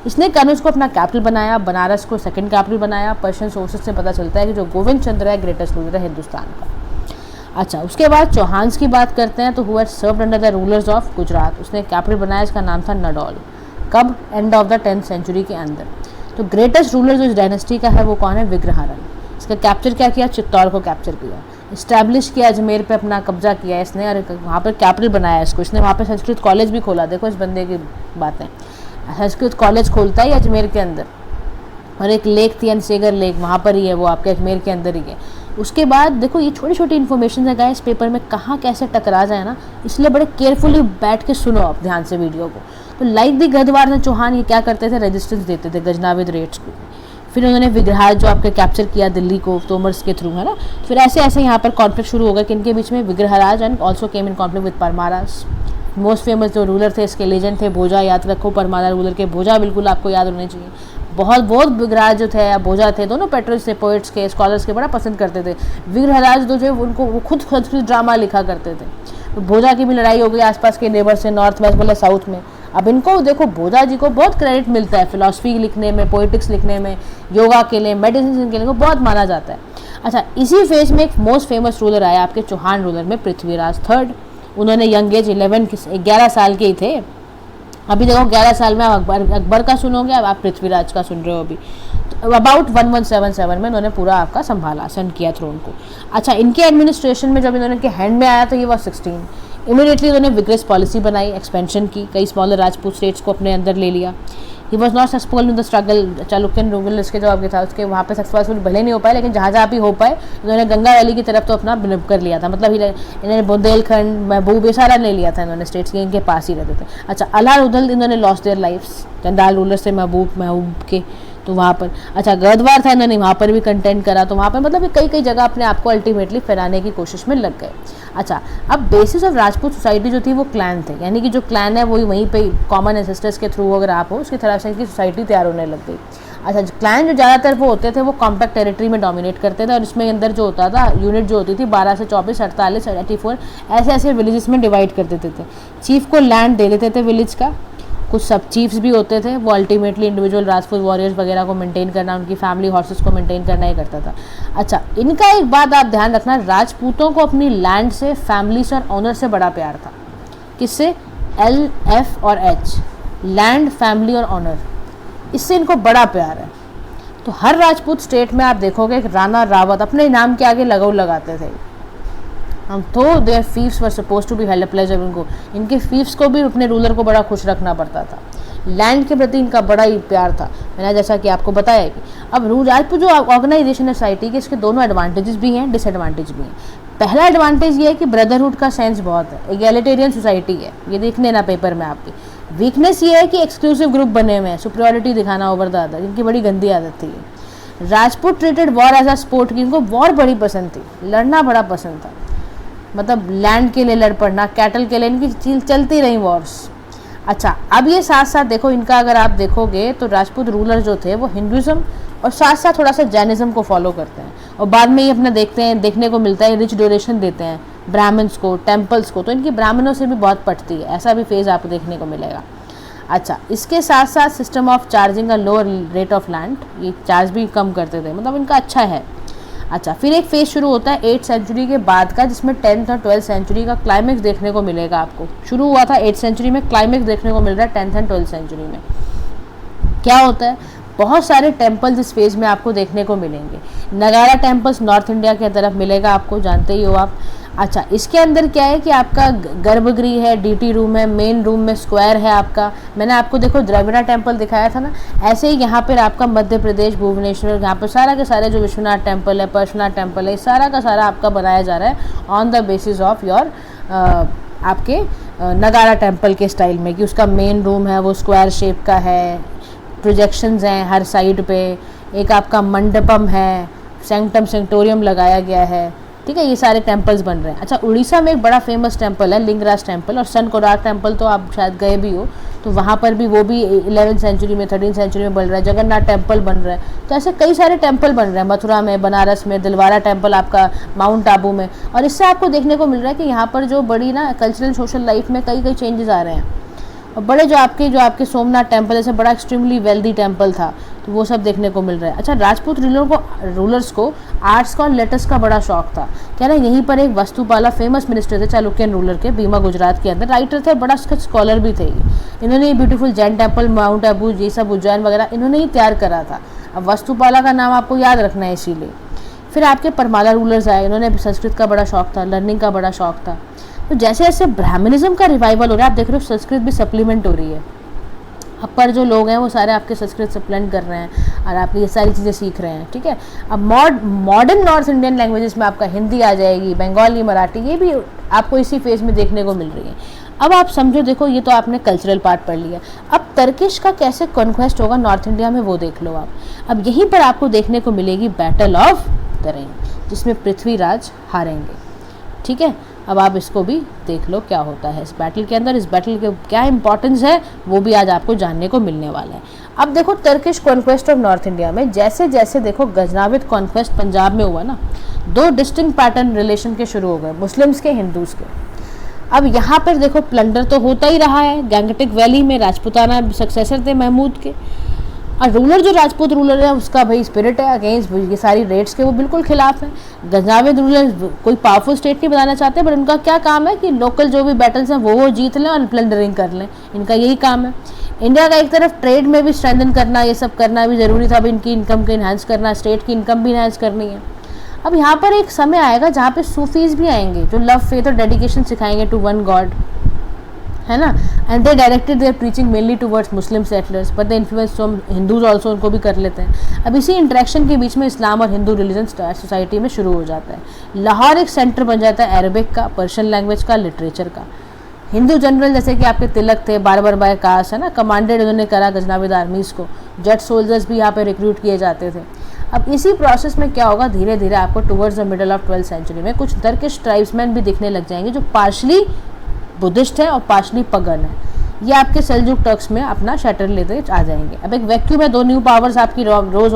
इसने कनौज को अपना कैपिटल बनाया, बनारस को सेकंड कैपिटल बनाया। पर्शियन सोर्सेज से पता चलता है कि जो गोविंद चंद्र है ग्रेटेस्ट रूलर है हिंदुस्तान का। अच्छा, उसके बाद चौहान्स की बात करते हैं तो who had served under the rulers of Gujarat. उसने कैपिटल बनाया, इसका नाम था नडौल। कब? And of the 10th century के अंदर। तो ग्रेटेस्ट रूलर जो इस डायनेस्टी का है वो कौन है? विग्रहारन। इसका कैप्चर क्या किया? चित्तौड़ को कैप्चर किया। इस्टेब्लिश किया, अजमेर पे अपना कब्जा किया इसने और वहाँ पर कैपिटल बनाया इसको। इसने वहाँ पे संस्कृत कॉलेज भी खोला। देखो इस बंदे की बातें, संस्कृत कॉलेज खोलता है अजमेर के अंदर। और एक लेक थी अनसेगर लेक, वहाँ पर ही है, वो आपके अजमेर के अंदर ही है। उसके बाद देखो ये छोटी छोटी इन्फॉर्मेशन है गाइस पेपर में कहाँ कैसे टकरा जाए ना, इसलिए बड़े केयरफुली बैठ के सुनो आप ध्यान से वीडियो को। तो लाइक दी गहद्वार चौहान ये क्या करते थे? रेजिस्टेंस देते थे गजनाविद रेट्स को। फिर उन्होंने विग्रहार जो आपके कैप्चर किया दिल्ली को तोमर्स के थ्रू, है ना। फिर ऐसे ऐसे यहाँ पर कॉन्फ्लिक्ट शुरू हो गया किनके बीच में? Vigraharaja and also came in conflict with Paramaras. Most famous जो रूलर थे इसके लेजेंड थे भोजा, याद रखो परमारा रूलर के भोजा बिल्कुल आपको याद होने चाहिए। बहुत विग्रहराज जो थे या भोजा थे, दोनों पेट्रोल्स थे, पोइट्स के स्कॉलर्स के, बड़ा पसंद करते थे। विग्रहराज जो थे उनको वो खुद संस्कृत ड्रामा लिखा करते थे। भोजा की भी लड़ाई हो गई आसपास के नेबर से, नॉर्थ वेस्ट मतलब साउथ में। अब इनको देखो भोजा जी को बहुत क्रेडिट मिलता है फिलॉसफी लिखने में, पोइटिक्स लिखने में, योगा के लिए, मेडिसिन के लिए बहुत माना जाता है। अच्छा, इसी फेज में एक मोस्ट फेमस रूलर आया आपके चौहान रूलर में, पृथ्वीराज थर्ड। उन्होंने यंग एज 11 साल के ही थे। अभी देखो 11 साल में आप अकबर का सुनोगे, अब आप पृथ्वीराज का सुन रहे हो अभी। तो अबाउट 1177 में इन्होंने पूरा आपका संभाला, सन किया थ्रोन को। अच्छा, इनके एडमिनिस्ट्रेशन में जब इन्होंने के हैंड में आया तो ये वॉज 16। इमीडिएटली उन्होंने विग्रेस पॉलिसी बनाई, एक्सपेंशन की, कई स्मॉलर राजपूत स्टेट्स को अपने अंदर ले लिया। ही was not successful in the struggle. Chalukyan rulers के जो आपके था उसके वहाँ पे सक्सेसफुल भले नहीं हो पाए, लेकिन जहाँ जहाँ भी हो पाए इन्होंने गंगा वैली की तरफ तो अपना बिनप कर लिया था। मतलब इन्होंने बुंदेलखंड, महबूब, ये सारा ले लिया था इन्होंने स्टेट्स के, इनके पास ही रहते थे। अच्छा, अलार उदल इन्होंने लॉस्ट देयर लाइफ्स चंदाल रूलर से महबूब के, तो वहाँ पर। अच्छा, गहद्वार था, इन्होंने वहाँ पर भी कंटेंट करा, तो वहाँ पर मतलब कई जगह अपने आप को अल्टीमेटली फैलाने की कोशिश में लग गए। अच्छा, अब बेसिस ऑफ राजपूत सोसाइटी जो थी वो क्लैन थे, यानी कि जो क्लैन है वो वहीं पे कॉमन एंसेस्टर्स के थ्रू अगर आप हो उसकी तरफ से इनकी सोसाइटी तैयार होने लग गई। अच्छा, क्लैन जो ज़्यादातर वो होते थे वो कॉम्पैक्ट टेरिटरी में डोमिनेट करते थे और इसमें अंदर जो होता था यूनिट जो होती थी 12 से 24, 48, 84 ऐसे विलेजेस में डिवाइड कर देते थे। चीफ को लैंड दे देते थे विलेज का। कुछ सब चीफ्स भी होते थे, वो अल्टीमेटली इंडिविजुअल राजपूत वॉरियर्स वगैरह को मेंटेन करना, उनकी फैमिली हॉर्सेस को मेंटेन करना ही करता था। अच्छा, इनका एक बात आप ध्यान रखना, राजपूतों को अपनी लैंड से, फैमिली से और ऑनर से बड़ा प्यार था। किससे? L, F और H, लैंड, फैमिली और ऑनर, इससे इनको बड़ा प्यार है। तो हर राजपूत स्टेट में आप देखोगे राणा रावत अपने नाम के आगे लगाओ लगाते थे। हम तो their fiefs were suppose to be held pleasure, इनके फीफ्स को भी अपने रूलर को बड़ा खुश रखना पड़ता था। लैंड के प्रति इनका बड़ा ही प्यार था, मैंने जैसा कि आपको बताया कि अब राजपूत जो ऑर्गेनाइजेशन है सोसाइटी के, इसके दोनों एडवांटेजेस भी हैं, डिसएडवांटेज भी हैं। पहला एडवांटेज ये है कि ब्रदरहुड का सेंस बहुत है, एगैलिटेरियन सोसाइटी है, ये देख लेना पेपर में आप भी। वीकनेस ये है कि एक्सक्लूसिव ग्रुप बने हुए हैं, सुपरियॉरिटी दिखाना ओवर द अदर, इनकी बड़ी गंदी आदत थी। Rajput treated war as a sport, की इनको वॉर बड़ी पसंद थी, लड़ना बड़ा पसंद था, मतलब लैंड के लिए लड़ पड़ना, कैटल के लिए, इनकी चलती रही वॉर्स। अच्छा, अब ये साथ साथ देखो इनका, अगर आप देखोगे तो राजपूत रूलर जो थे वो हिंदुज़म और साथ साथ थोड़ा सा जैनिज्म को फॉलो करते हैं, और बाद में ही अपना देखने को मिलता है रिच डोनेशन देते हैं ब्राह्मण्स को, टेम्पल्स को, तो इनकी ब्राह्मणों से भी बहुत पटती है, ऐसा भी फेज़ आपको देखने को मिलेगा। अच्छा, इसके साथ साथ system of charging a lower rate of land, ये चार्ज भी कम करते थे, मतलब इनका अच्छा है। अच्छा, फिर एक फेज शुरू होता है 8th सेंचुरी के बाद का, जिसमें 10th और 12th सेंचुरी का क्लाइमेक्स देखने को मिलेगा आपको। शुरू हुआ था 8th सेंचुरी में, क्लाइमेक्स देखने को मिल रहा है 10th एंड 12th सेंचुरी में। क्या होता है, बहुत सारे टेम्पल्स इस फेज में आपको देखने को मिलेंगे। नगारा टेम्पल्स नॉर्थ इंडिया की तरफ मिलेगा आपको, जानते ही हो आप। अच्छा, इसके अंदर क्या है कि आपका गर्भगृह है, डीटी रूम है, मेन रूम में स्क्वायर है आपका। मैंने आपको देखो द्रविड़ा टेम्पल दिखाया था ना, ऐसे ही यहाँ पर आपका मध्य प्रदेश भुवनेश्वर, यहाँ पर सारा के सारे जो विश्वनाथ टेम्पल है, परशुनाथ टेम्पल है, सारा का सारा आपका बनाया जा रहा है on the basis of your आपके नगारा टेम्पल के स्टाइल में, कि उसका मेन रूम है वो स्क्वायर शेप का है, प्रोजेक्शंस हैं हर साइड पे, एक आपका मंडपम है, सेंक्टम सेंक्टोरियम लगाया गया है, ठीक है, ये सारे टेम्पल्स बन रहे हैं। अच्छा, उड़ीसा में एक बड़ा फेमस टेम्पल है लिंगराज टेम्पल, और सन कोणार्क टेम्पल तो आप शायद गए भी हो, तो वहाँ पर भी वो भी 11th सेंचुरी में 13th सेंचुरी में बन रहा है। जगन्नाथ टेम्पल बन रहा है। तो ऐसे कई सारे टेम्पल बन रहे हैं, मथुरा में, बनारस में, दिलवारा टेम्पल आपका माउंट आबू में। और इससे आपको देखने को मिल रहा है कि यहाँ पर जो बड़ी ना कल्चरल सोशल लाइफ में कई चेंजेस आ रहे हैं। और बड़े जो आपके सोमनाथ टेम्पल जैसे बड़ा एक्सट्रीमली वेल्दी टेम्पल था, तो वो सब देखने को मिल रहा है। अच्छा, राजपूत रूलर्स को आर्ट्स का और लेटर्स का बड़ा शौक था। क्या ना, यहीं पर एक वस्तुपाला फेमस मिनिस्टर थे चालुक्यन रूलर के, बीमा गुजरात के अंदर, राइटर थे, बड़ा स्कॉलर भी थे। इन्होंने beautiful Jain temple, mount Abu, ये सब उज्जैन वगैरह इन्होंने ही तैयार करा था। अब वस्तुपाला का नाम आपको याद रखना है इसीलिए। फिर आपके परमाला रूलर्स आए, इन्होंने संस्कृत का बड़ा शौक था, लर्निंग का बड़ा शौक था। तो जैसे जैसे ब्राह्मणिज्म का रिवाइवल हो रहा है, आप देख रहे हो संस्कृत भी सप्लीमेंट हो रही है। अब पर जो लोग हैं वो सारे आपके संस्कृत सप्लीमेंट कर रहे हैं और आप ये सारी चीज़ें सीख रहे हैं। ठीक है, अब मॉडर्न नॉर्थ इंडियन लैंग्वेजेस में आपका हिंदी आ जाएगी, बंगाली, मराठी, ये भी आपको इसी फेज में देखने को मिल रही है। अब आप समझो, देखो ये तो आपने कल्चरल पार्ट पढ़ लिया। अब टर्किश का कैसे कॉन्क्वेस्ट होगा नॉर्थ इंडिया में, वो देख लो आप। अब यहीं पर आपको देखने को मिलेगी बैटल ऑफ तरेन, जिसमें पृथ्वीराज हारेंगे। ठीक है, अब आप इसको भी देख लो क्या होता है इस बैटल के अंदर, इस बैटल के क्या इंपॉर्टेंस है वो भी आज आपको जानने को मिलने वाला है। अब देखो Turkish conquest of north India में जैसे जैसे देखो गजनाविद कॉन्क्वेस्ट पंजाब में हुआ ना, दो डिस्टिंक्ट पैटर्न रिलेशन के शुरू हो गए, मुस्लिम्स के, हिंदूज के। अब यहाँ पर देखो प्लंडर तो होता ही रहा है। गैंगटिक वैली में राजपूताना सक्सेसर थे महमूद के, और रूलर जो राजपूत रूलर है उसका भाई स्पिरिट है अगेंस्ट ये सारी रेट्स के, वो बिल्कुल खिलाफ है। गजनाविद रूलर कोई पावरफुल स्टेट नहीं बनाना चाहते, बट उनका क्या काम है कि लोकल जो भी बैटल्स हैं वो जीत लें और प्लंडरिंग कर लें, इनका यही काम है। इंडिया का एक तरफ ट्रेड में भी स्ट्रेंथन करना, ये सब करना भी ज़रूरी था, अब इनकी इनकम को इन्हांस करना, स्टेट की इनकम भी इन्हांस करनी है। अब यहाँ पर एक समय आएगा जहाँ पे सूफीज भी आएंगे जो लव, फेथ और डेडिकेशन सिखाएंगे टू वन गॉड, है ना। And they directed their preaching mainly towards Muslim settlers, but they influence from Hindus also, उनको भी कर लेते हैं। अब इसी इंटरेक्शन के बीच में इस्लाम और हिंदू रिलीजन सोसाइटी में शुरू हो जाता है। लाहौर एक सेंटर बन जाता है अरबिक का, पर्शियन लैंग्वेज का, लिटरेचर का। हिंदू जनरल जैसे कि आपके तिलक थे, बारबर बाय कास, है ना, कमांडेड उन्होंने करा गजनाविद आर्मीज़ को, जट सोल्जर्स भी यहाँ पे रिक्रूट किए जाते थे। अब इसी प्रोसेस में क्या होगा, धीरे धीरे आपको towards the middle of 12th century में कुछ टर्किश ट्राइब्समैन भी दिखने लग जाएंगे जो पार्शली बुद्धिस्ट है और पार्शली पगन है। ये आपके सेल्जुक टर्क्स में अपना शटर लेते आ जाएंगे। अब एक वैक्यूम है, दो न्यू पावर्स आपकी रोज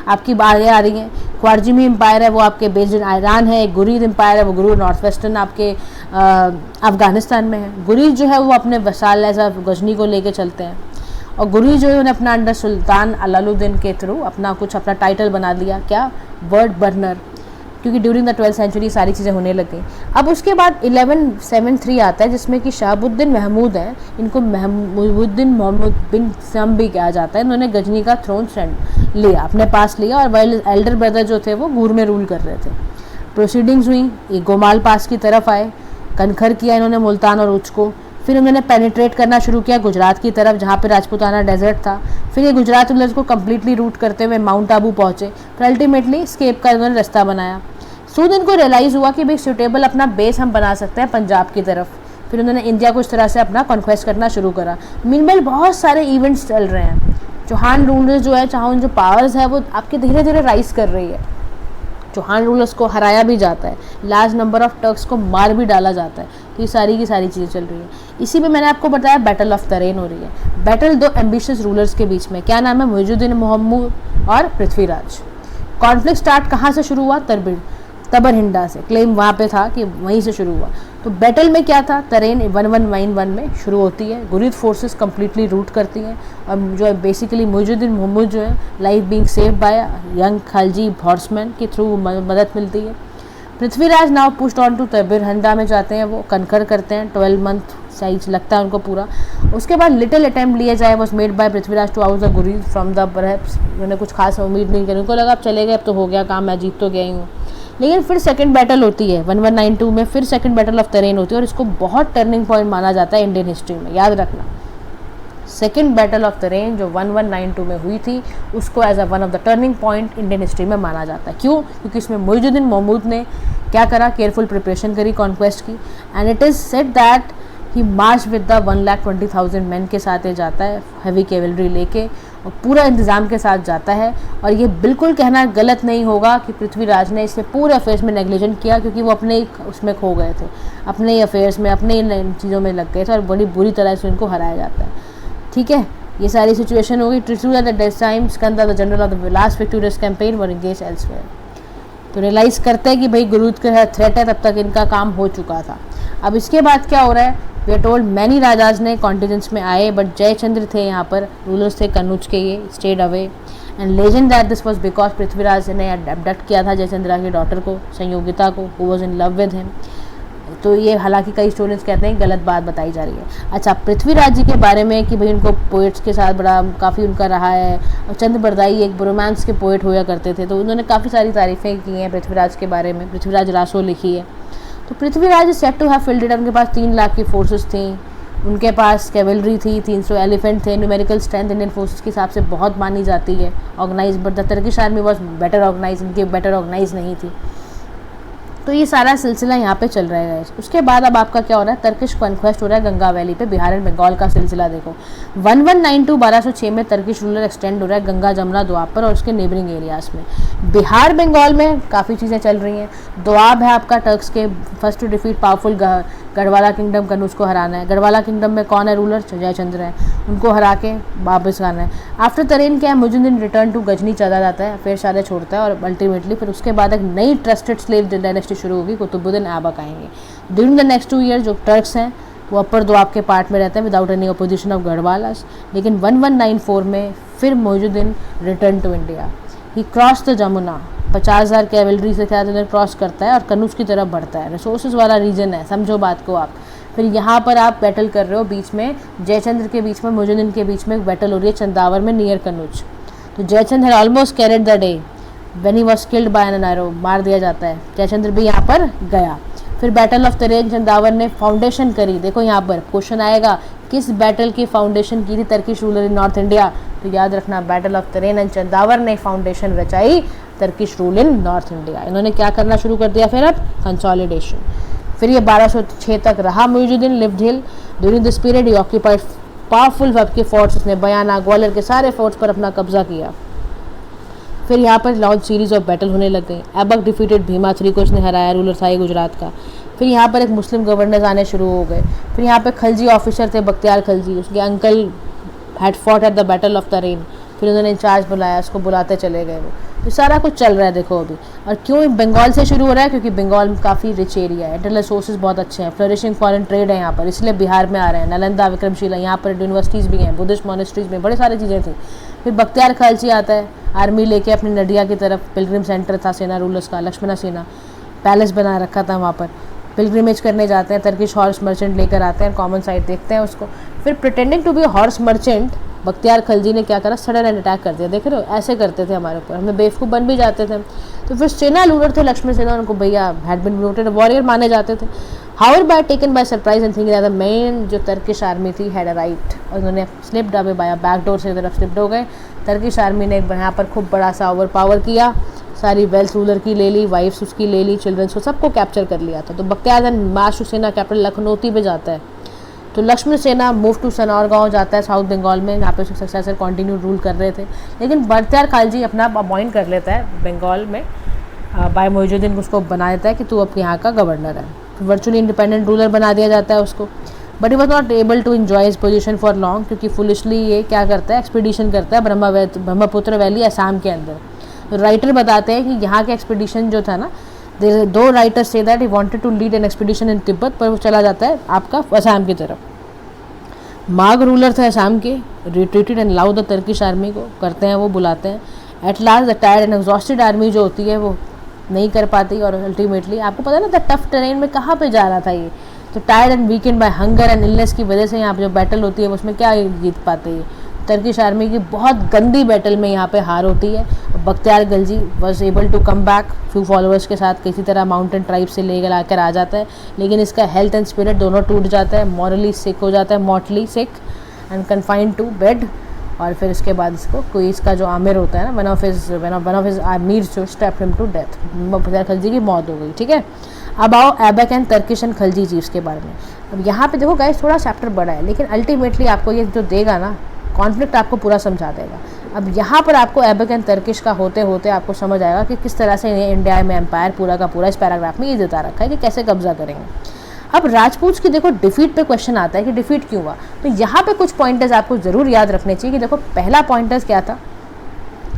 आपकी बाहर आ रही हैं। ख्वारजीमी एम्पायर है वो आपके बेस्ड इन ईरान है, एक गुरीद एम्पायर है वो गुरु नॉर्थ वेस्टर्न आपके अफगानिस्तान में है। गुरीद जो है वो अपने वसाल ऐसा गजनी को लेके चलते हैं, और गुरीद जो है उन्हें अपना अंडर सुल्तान अलाउद्दीन के थ्रू अपना टाइटल बना लिया, क्या, वर्ड बर्नर, क्योंकि ड्यूरिंग द 12th सेंचुरी सारी चीज़ें होने लग गई। अब उसके बाद 1173 आता है जिसमें कि शहाबुद्दीन महमूद हैं, इनको महमूदुद्दीन मोहम्मद बिन सम भी कहा जाता है। इन्होंने गजनी का थ्रोन लिया, अपने पास लिया, और वाइल एल्डर ब्रदर जो थे वो गूर में रूल कर रहे थे। प्रोसीडिंग्स हुई, ये गोमाल पास की तरफ आए, कनखर किया इन्होंने मुल्तान और उच्च को। फिर उन्होंने पेनिट्रेट करना शुरू किया गुजरात की तरफ जहाँ पे राजपूताना डेजर्ट था। फिर ये गुजरात रूलर्स को कम्प्लीटली रूट करते हुए माउंट आबू पहुँचे, फिर अल्टीमेटली स्केप का इन्होंने रास्ता बनाया। सूद इनको रियलाइज़ हुआ कि भाई सूटेबल अपना बेस हम बना सकते हैं पंजाब की तरफ। फिर उन्होंने इंडिया को इस तरह से अपना कॉन्क्वेस्ट करना शुरू करा। मीनवाइल बहुत सारे इवेंट्स चल रहे हैं। चौहान रूलर्स जो है, चौहान जो पावर्स है वो आपके धीरे धीरे राइज कर रही है। चौहान रूलर्स को हराया भी जाता है, लार्ज नंबर ऑफ टर्क्स को मार भी डाला जाता है। तो ये सारी की सारी चीज़ें चल रही है। इसी में मैंने आपको बताया बैटल ऑफ तरेन हो रही है। बैटल दो एम्बिशियस रूलर्स के बीच में, क्या नाम है, मुइजुद्दीन मोहम्मद और पृथ्वीराज। कॉन्फ्लिक्ट स्टार्ट कहाँ से शुरू हुआ, तबरहिंडा से। क्लेम वहाँ पे था कि वहीं से शुरू हुआ। तो बैटल में क्या था, तरेन 1191 में शुरू होती है। गुरीद फोर्सेस कंप्लीटली रूट करती हैं, और जो है बेसिकली मुइजुद्दीन मोहम्मद जो है life being save by young Khalji horseman के थ्रू मदद मिलती है। Prithviraj now pushed on to Tabarhinda में जाते हैं, वो कनकर करते हैं, 12 मंथ साइज लगता है उनको पूरा। उसके बाद लिटिल अटेम्प्ट लिया जाए was made by Prithviraj to out the Ghurid from the perhaps. उन्होंने कुछ खास उम्मीद नहीं करी, उनको लगा अब चले गए, अब तो हो गया काम, मैं जीत तो गया ही हूँ। लेकिन फिर सेकंड बैटल होती है 1192 में, फिर सेकंड बैटल ऑफ तरेन होती है, और इसको बहुत टर्निंग पॉइंट माना जाता है इंडियन हिस्ट्री में, याद रखना। सेकंड बैटल ऑफ तरेन जो 1192 में हुई थी, उसको as a one of the turning point Indian history में माना जाता है। क्यों? क्योंकि इसमें मुइजुद्दीन मोहम्मद ने क्या करा, केयरफुल प्रिपरेशन करी कॉन्क्वेस्ट की, and it is said that he March with the 1,20,000 man के साथ ये जाता है, हैवी कैवलरी लेके, और पूरा इंतज़ाम के साथ जाता है। और ये बिल्कुल कहना गलत नहीं होगा कि पृथ्वीराज ने इससे पूरे अफेयर्स में नेग्लिजेंट किया, क्योंकि वो अपने ही उसमें खो गए थे, अपने ही अफेयर्स में, अपने ही चीज़ों में लग गए थे और बड़ी बुरी तरह से उनको हराया जाता है। ठीक है, ये सारी सिचुएशन होगी। Prithviraj at this time Skanda the general of the last victorious campaign were engaged elsewhere. तो रियलाइज़ करते हैं कि भाई गुरुद का थ्रेट है, तब तक इनका काम हो चुका था। अब इसके बाद क्या हो रहा है, we are told many rajas ने कॉन्टिजेंट्स में आए, बट जयचंद्र थे यहाँ पर, रूलर्स थे कन्नौज के, ये stayed away. And legend that this was because Prithviraj ने अबडक्ट किया था जयचंद्रा की डॉटर को, संयोगिता को, who was in love with him. तो ये हालांकि कई स्टूडेंट्स कहते हैं गलत बात बताई जा रही है। अच्छा, पृथ्वीराज जी के बारे में कि भाई उनको पोइट्स के साथ बड़ा काफ़ी उनका रहा है, और चंद बरदाई एक रोमांस के पोइट हुआ करते थे, तो उन्होंने काफ़ी सारी तारीफ़ें की हैं पृथ्वीराज के बारे में, पृथ्वीराज रासो लिखी है। तो Prithviraj said to have fielded, उनके पास 3 लाख की फोर्सेस थी, उनके पास कैवलरी थी, 300 एलिफेंट थे, न्यूमेरिकल स्ट्रेंथ इंडियन फोर्सेस के हिसाब से बहुत मानी जाती है, organise, but the Turkish army was better organise, इनकी बेटर ऑर्गेनाइज नहीं थी। तो ये सारा सिलसिला यहाँ पे चल रहा है। उसके बाद अब आपका क्या हो रहा है, टर्किश कॉन्क्वेस्ट हो रहा है गंगा वैली पे, बिहार एंड बंगाल का सिलसिला देखो। 1192 1206 में टर्किश रूलर एक्सटेंड हो रहा है गंगा जमुना दोआब और उसके नेबरिंग एरियाज में। बिहार बंगाल में काफ़ी चीज़ें चल रही हैं। दोआब है आपका टर्क्स के first to defeat powerful Gahadavala kingdom, Kannauj को हराना है। गढ़वाला किंगडम में कौन है रूलर, जयचंद्र है, उनको हरा के वापस आना है। आफ्टर तरेन क्या है, मुजुद्दीन रिटर्न टू गजनी चला जाता है, फिर सारे छोड़ता है, और अल्टीमेटली फिर उसके बाद एक नई ट्रस्टेड स्लेव डायनेस्टी शुरू होगी, कुतुबुद्दीन ऐबक आएंगे। ड्यूरिंग द नेक्स्ट 2 ईयर जो टर्क्स हैं वो अपर दोआब के पार्ट में रहते हैं without any opposition of Gahadavalas. लेकिन 1194 में फिर Muizzuddin return to India, he cross the Jamuna, 50,000 cavalry से क्या क्रॉस करता है और कन्नौज की तरफ बढ़ता है। रिसोर्सेज वाला रीजन है, समझो बात को आप। फिर यहाँ पर आप बैटल कर रहे हो, बीच में जयचंद्र के बीच में मुजुद्दीन के बीच में एक बैटल हो रही है चंदावर में नियर कन्नौज। तो Jayachandra had almost carried the day when he was killed by an arrow, मार दिया जाता है, जयचंद्र भी यहाँ पर गया। फिर बैटल ऑफ तरेन चंदावर ने फाउंडेशन करी, देखो यहाँ पर क्वेश्चन आएगा किस बैटल की फाउंडेशन की थी Turkish ruler in north India, तो याद रखना बैटल ऑफ तरेन एंड चंदावर ने फाउंडेशन रचाई Turkish rule in north India. इन्होंने क्या करना शुरू कर दिया फिर, अब कंसोलिडेशन। फिर ये 1206 तक रहा Muizuddin lived hill. During this period he occupied powerful web के फोर्ट्स, उसने बयाना ग्वालियर के सारे फोर्ट्स पर अपना कब्जा किया। फिर यहाँ पर लॉन्च सीरीज ऑफ बैटल होने लग गई। ऐबक डिफीटेड भीमा III को उसने हराया, रूलर था ये गुजरात का। फिर यहाँ पर एक मुस्लिम गवर्नर्स आने शुरू हो गए। फिर यहाँ पे खलजी ऑफिसर थे बख्तियार खलजी, उसके uncle had fought at the battle of तरेन, फिर उन्होंने इंचार्ज बुलाया, उसको बुलाते चले गए वो। तो सारा कुछ चल रहा है देखो अभी। और क्यों बंगाल से शुरू हो रहा है, क्योंकि बंगाल काफ़ी रिच एरिया है, इंटरनल सोर्सेज बहुत अच्छे हैं, फ्लोरिशिंग फॉरेन ट्रेड है यहाँ पर, इसलिए बिहार में आ रहे हैं। नालंदा, विक्रमशिला, यहाँ पर यूनिवर्सिटीज़ भी हैं, बुद्धिस्ट मॉनेस्ट्रीज में बड़ी सारी चीज़ें थी। फिर बख्तियार खलजी आता है आर्मी लेके अपनी नडिया की तरफ, पिलग्रिम सेंटर था सेना रूलर्स का, लक्ष्मणा सेना पैलेस बना रखा था वहाँ पर, पिलग्रिमेज करने जाते हैं, टर्किश हॉर्स मर्चेंट लेकर आते हैं, कॉमन साइड देखते हैं उसको। फिर pretending to be horse merchant Bakhtiyar Khalji ने क्या करा, सडन एंड अटैक कर दिया। देख रहे हो, ऐसे करते थे हमारे ऊपर, हमें बेवकूफ़ बन भी जाते थे। तो फिर सेना रूलर थे लक्ष्मण सेना, उनको भैया हैड बीन प्रोटेड वॉरियर माने जाते थे। हाउर by taken by surprise and thinking that the main जो टर्किश आर्मी थी हैड अराइव्ड, और उन्होंने slipped away by back door से तरफ स्लिप्ड हो गए। टर्किश आर्मी ने यहाँ पर खूब बड़ा सा ओवर पावर किया, सारी वेल्थ रूलर की ले ली, वाइफ्स उसकी ले ली, चिल्ड्रंस को सबको कैप्चर कर लिया था। तो बख्तियार मार्च सेना कैपिटल लखनौती पे जाता है। तो लक्ष्मण सेना मूव टू सनौरगांव जाता है साउथ बंगाल में, यहाँ पे उसके सक्सेसर कंटिन्यू रूल कर रहे थे। लेकिन बख्तियार खलजी अपना अपॉइंट कर लेता है बंगाल में, बाय मुजुद्दीन उसको बना देता है कि तू अब यहाँ का गवर्नर है। वर्चुअली इंडिपेंडेंट रूलर बना दिया जाता है उसको। But he was not able to enjoy his position for long, क्योंकि फुलिशली ये क्या करता है, एक्सपीडिशन करता है ब्रह्मपुत्र वैली असम के अंदर। तो राइटर बताते हैं कि यहाँ के एक्सपीडिशन जो था ना, 2 राइटर्स से that he wanted to lead an expedition in Tibet, पर वो चला जाता है आपका असम की तरफ। माग रूलर थे असम के, रिट्रीटेड एंड लाउ द टर्किश आर्मी को करते हैं, वो बुलाते हैं। At last the tired and exhausted army जो होती है वो नहीं कर पाती, और अल्टीमेटली आपको पता है ना टफ टेरेन में कहाँ पे जा रहा था ये, तो tired and weakened by hunger and illness की वजह से यहाँ पे जो बैटल होती है उसमें क्या जीत पाते हैं। टर्किश आर्मी की बहुत गंदी बैटल में यहाँ पे हार होती है। Bakhtiyar Khalji was able to come back few followers के साथ, किसी तरह माउंटेन ट्राइब से लेकर आकर आ जाता है, लेकिन इसका हेल्थ एंड स्पिरिट दोनों टूट जाता है, मॉरली सिक हो जाता है, mortally sick and confined to bed. और फिर उसके बाद इसको कोई इसका जो आमिर होता है ना, वन ऑफ हिज आमिर जो stabbed him to death, Bakhtiyar Khalji की मौत हो गई। ठीक है, अब आओ Aibak and Turkish and Khalji chiefs के बारे में। अब यहाँ पे देखो गाइस थोड़ा चैप्टर बड़ा है, लेकिन अल्टीमेटली आपको ये जो देगा ना कॉन्फ्लिक्ट आपको पूरा समझा देगा। अब यहाँ पर आपको ऐबक एंड तर्किश का होते होते आपको समझ आएगा कि किस तरह से इंडिया में एम्पायर पूरा का पूरा इस पैराग्राफ में ये बता रखा है कि कैसे कब्जा करेंगे। अब राजपूत की देखो डिफीट पे क्वेश्चन आता है कि डिफीट क्यों हुआ, तो यहाँ पे कुछ पॉइंटर्स आपको ज़रूर याद रखने चाहिए कि देखो पहला पॉइंटर्स क्या था,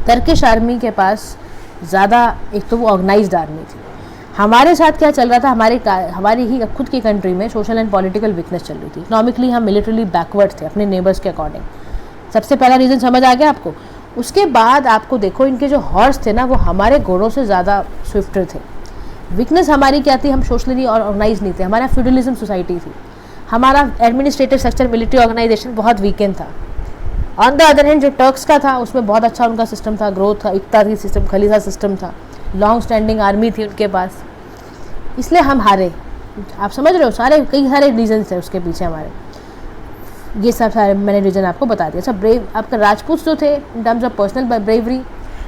टर्किश आर्मी के पास ज़्यादा एक तो वो ऑर्गेनाइज्ड आर्मी थी। हमारे साथ क्या चल रहा था, हमारी ही खुद की कंट्री में सोशल एंड पॉलिटिकल वीकनेस चल रही थी। इकोनॉमिकली हम मिलिट्रली बैकवर्ड थे अपने नेबर्स के अकॉर्डिंग। सबसे पहला रीज़न समझ आ गया आपको। उसके बाद आपको देखो इनके जो हॉर्स थे ना वो हमारे घोड़ों से ज़्यादा स्विफ्टर थे। वीकनेस हमारी क्या थी, हम सोशली और ऑर्गेनाइज नहीं थे, हमारा फ्यूडलिज्म सोसाइटी थी, हमारा एडमिनिस्ट्रेटिव स्ट्रक्चर मिलिट्री ऑर्गेनाइजेशन बहुत वीकेंड था। ऑन द अदर हैंड जो टर्क्स का था उसमें बहुत अच्छा उनका सिस्टम था, ग्रोथ था, एकता थी, सिस्टम खलीसा सिस्टम था, लॉन्ग स्टैंडिंग आर्मी थी उनके पास, इसलिए हम हारे। आप समझ रहे हो, कई सारे रीजन थे उसके पीछे हमारे, ये सब सारे मैंने रीजन आपको बता दिया। अच्छा, ब्रेव आपका राजपूत जो थे in terms of personal bravery,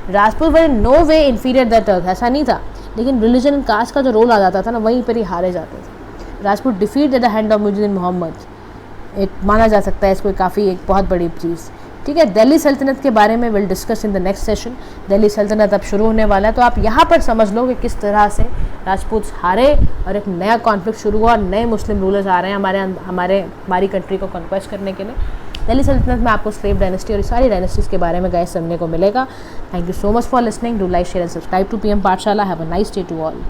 Rajput were no way inferior the Turk, ऐसा नहीं था, लेकिन रिलीजन एंड कास्ट का जो रोल आ जाता था ना वहीं पर ही हारे जाते थे। Rajput defeat at the hand of Muizzuddin Mohammad, एक माना जा सकता है इसको काफ़ी एक बहुत बड़ी चीज़। ठीक है, दिल्ली सल्तनत के बारे में will discuss in the next session. Delhi सल्तनत अब शुरू होने वाला है, तो आप यहाँ पर समझ लो कि किस तरह से राजपूत हारे और एक नया कॉन्फ्लिक्ट शुरू हुआ और नए मुस्लिम रूलर्स आ रहे हैं हमारी कंट्री को कॉन्क्वेस्ट करने के लिए। दिल्ली सल्तनत में आपको स्लेव डायनेस्टी और सारी डायनेस्टीज़ के बारे में गाइस सुनने को मिलेगा। Thank you so much for listening. Do like share and subscribe to PM Pathshala. Have a nice day to all.